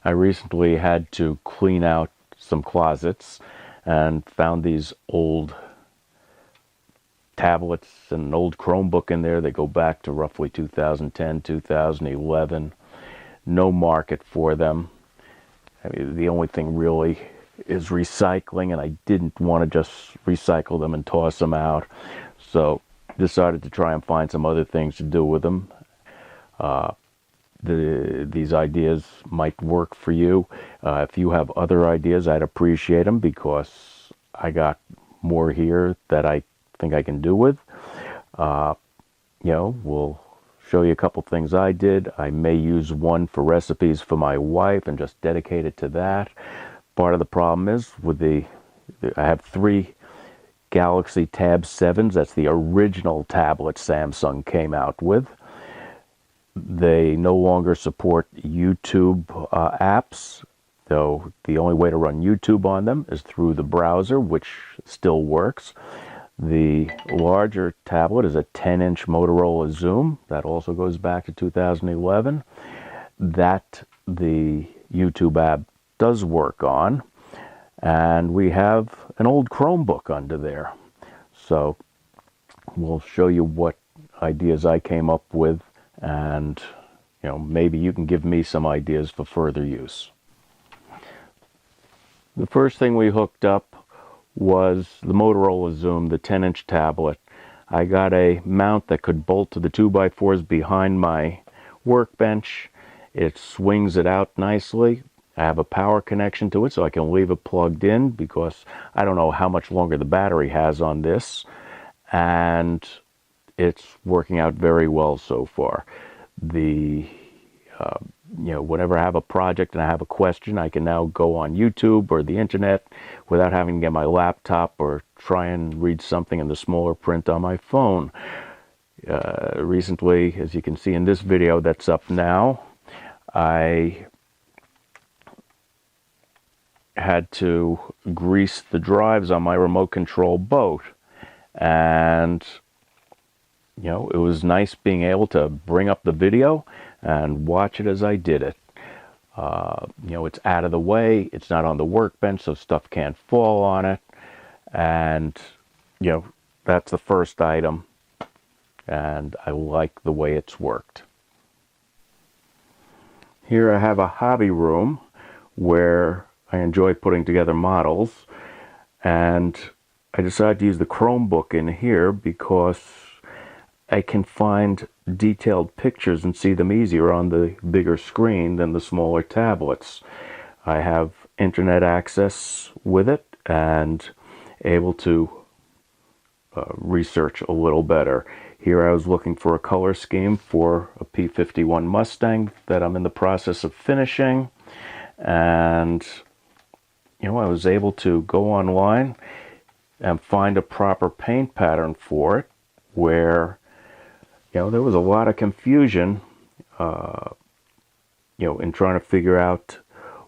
I recently had to clean out some closets and found these old tablets and an old Chromebook in there. They go back to roughly 2010, 2011. No market for them. I mean, the only thing really is recycling, and I didn't want to just recycle them and toss them out. So decided to try and find some other things to do with them. These ideas might work for you. If you have other ideas, I'd appreciate them, because I got more here that I think I can do with. We'll show you a couple things I did. I may use one for recipes for my wife and just dedicate it to that. Part of the problem is with I have 3 Galaxy Tab 7s. That's the original tablet Samsung came out with. They no longer support YouTube apps, though the only way to run YouTube on them is through the browser, which still works. The larger tablet is a 10-inch Motorola Zoom. That also goes back to 2011. That the YouTube app does work on. And we have an old Chromebook under there. So we'll show you what ideas I came up with, and maybe you can give me some ideas for further use. The first thing we hooked up was the Motorola Zoom, the 10-inch tablet. I got a mount that could bolt to the 2x4s behind my workbench. It swings it out nicely. I have a power connection to it, so I can leave it plugged in, because I don't know how much longer the battery has on this. And it's working out very well so far. Whenever I have a project and I have a question, I can now go on YouTube or the internet without having to get my laptop or try and read something in the smaller print on my phone. Recently, as you can see in this video that's up now, I had to grease the drives on my remote control boat, and it was nice being able to bring up the video and watch it as I did it. It's out of the way, it's not on the workbench, so stuff can't fall on it. And that's the first item, and I like the way it's worked. Here I have a hobby room where I enjoy putting together models, and I decided to use the Chromebook in here because I can find detailed pictures and see them easier on the bigger screen than the smaller tablets. I have internet access with it and able to research a little better. Here I was looking for a color scheme for a P-51 Mustang that I'm in the process of finishing, and I was able to go online and find a proper paint pattern for it, where there was a lot of confusion in trying to figure out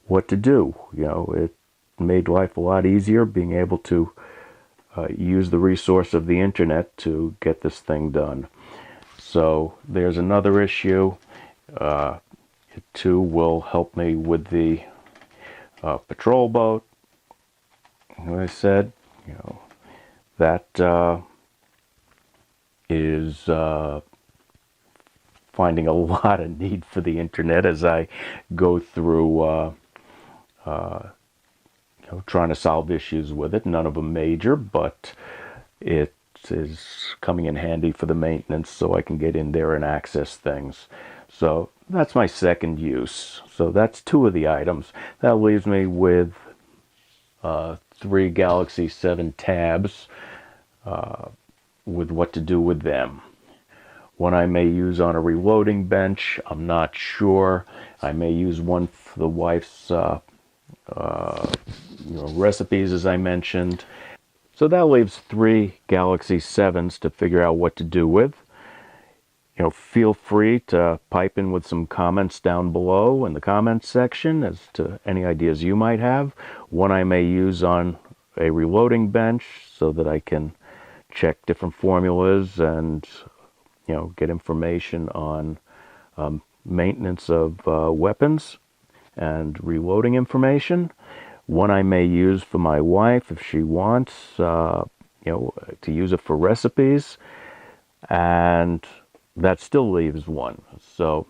what to do. It made life a lot easier being able to use the resource of the internet to get this thing done. So there's another issue. It too will help me with the patrol boat. Like I said, that is finding a lot of need for the internet as I go through trying to solve issues with it. None of them major, but it is coming in handy for the maintenance, so I can get in there and access things. So that's my second use. So that's 2 of the items. That leaves me with 3 Galaxy 7 tabs with what to do with them. One I may use on a reloading bench, I'm not sure. I may use one for the wife's recipes, as I mentioned. So that leaves 3 Galaxy 7s to figure out what to do with. Feel free to pipe in with some comments down below in the comments section as to any ideas you might have. One I may use on a reloading bench so that I can check different formulas and get information on maintenance of weapons. and reloading information. One I may use for my wife if she wants, to use it for recipes, and that still leaves one. So,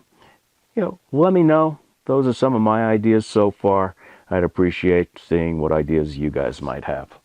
let me know. Those are some of my ideas so far. I'd appreciate seeing what ideas you guys might have.